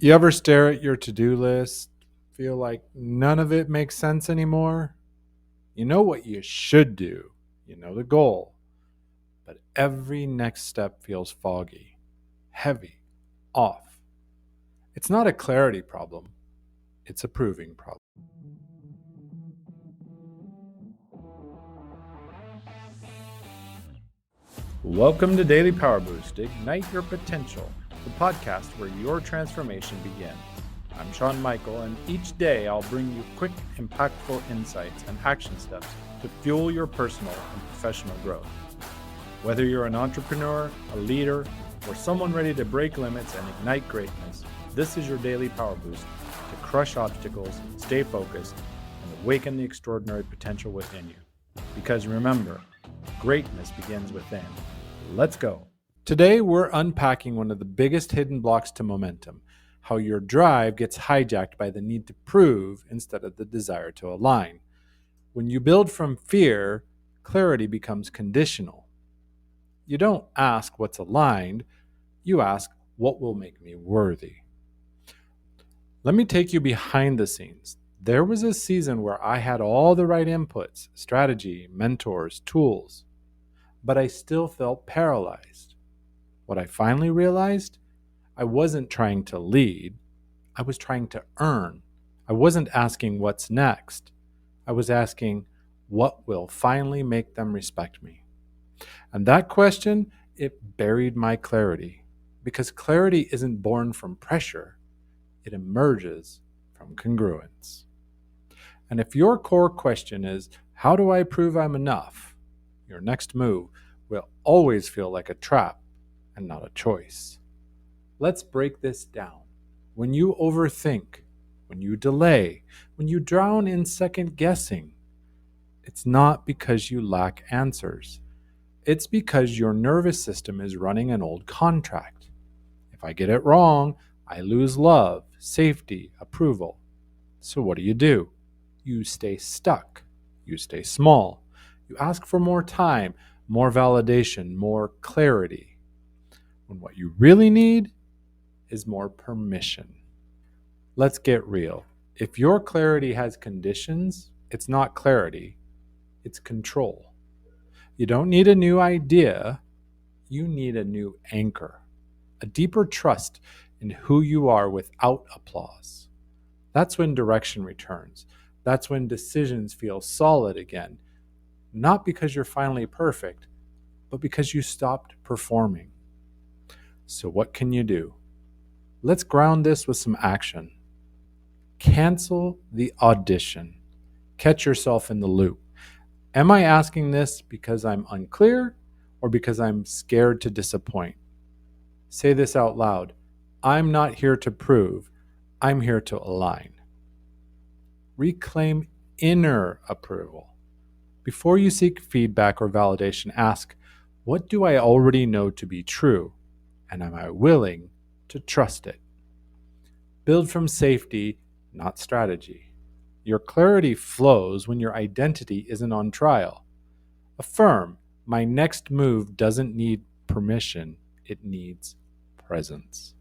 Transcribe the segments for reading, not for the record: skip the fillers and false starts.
You ever stare at your to-do list, feel like none of it makes sense anymore? You know what you should do, you know the goal, but every next step feels foggy, heavy, off. It's not a clarity problem, it's a proving problem. Welcome to Daily Power Boost, Ignite Your Potential, the podcast where your transformation begins. I'm Sean Michael, and each day I'll bring you quick, impactful insights and action steps to fuel your personal and professional growth. Whether you're an entrepreneur, a leader, or someone ready to break limits and ignite greatness, this is your daily power boost to crush obstacles, stay focused, and awaken the extraordinary potential within you. Because remember, greatness begins within. Let's go. Today, we're unpacking one of the biggest hidden blocks to momentum: how your drive gets hijacked by the need to prove instead of the desire to align. When you build from fear, clarity becomes conditional. You don't ask what's aligned, you ask what will make me worthy. Let me take you behind the scenes. There was a season where I had all the right inputs, strategy, mentors, tools, but I still felt paralyzed. What I finally realized, I wasn't trying to lead, I was trying to earn. I wasn't asking what's next. I was asking what will finally make them respect me. And that question, it buried my clarity, because clarity isn't born from pressure, it emerges from congruence. And if your core question is, how do I prove I'm enough? Your next move will always feel like a trap and not a choice. Let's break this down. When you overthink, when you delay, when you drown in second guessing, it's not because you lack answers. It's because your nervous system is running an old contract. If I get it wrong, I lose love, safety, approval. So what do? You stay stuck. You stay small. You ask for more time, more validation, more clarity. When what you really need is more permission. Let's get real. If your clarity has conditions, it's not clarity, it's control. You don't need a new idea, you need a new anchor, a deeper trust in who you are without applause. That's when direction returns. That's when decisions feel solid again, not because you're finally perfect, but because you stopped performing. So, what can you do? Let's ground this with some action. Cancel the audition. Catch yourself in the loop. Am I asking this because I'm unclear or because I'm scared to disappoint? Say this out loud. I'm not here to prove, I'm here to align. Reclaim inner approval. Before you seek feedback or validation, ask, what do I already know to be true? And am I willing to trust it? Build from safety, not strategy. Your clarity flows when your identity isn't on trial. Affirm, my next move doesn't need permission, it needs presence.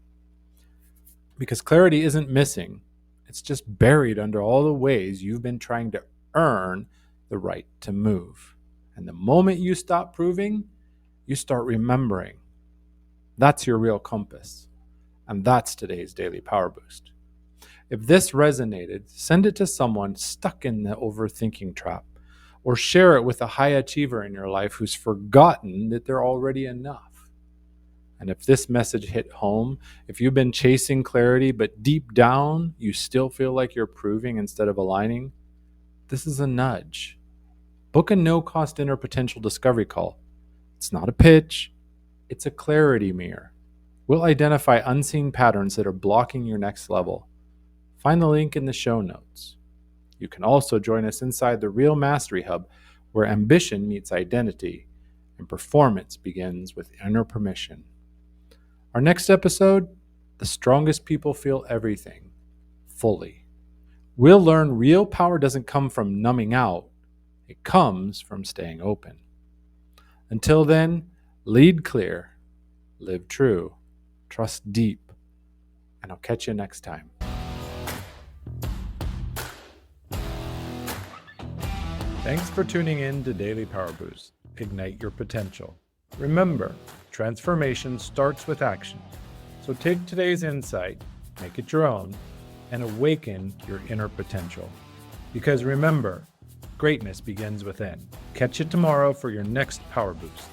Because clarity isn't missing, it's just buried under all the ways you've been trying to earn the right to move. And the moment you stop proving, you start remembering. That's your real compass. And that's today's Daily Power Boost. If this resonated, send it to someone stuck in the overthinking trap, or share it with a high achiever in your life who's forgotten that they're already enough. And if this message hit home, if you've been chasing clarity, but deep down you still feel like you're proving instead of aligning, this is a nudge. Book a no-cost inner potential discovery call. It's not a pitch, it's a clarity mirror. We'll identify unseen patterns that are blocking your next level. Find the link in the show notes. You can also join us inside the Real Mastery Hub, where ambition meets identity and performance begins with inner permission. Our next episode, the strongest people feel everything, fully. We'll learn real power doesn't come from numbing out, it comes from staying open. Until then, lead clear, live true, trust deep, and I'll catch you next time. Thanks for tuning in to Daily Power Boost. Ignite your potential. Remember, transformation starts with action. So take today's insight, make it your own, and awaken your inner potential. Because remember, greatness begins within. Catch you tomorrow for your next Power Boost.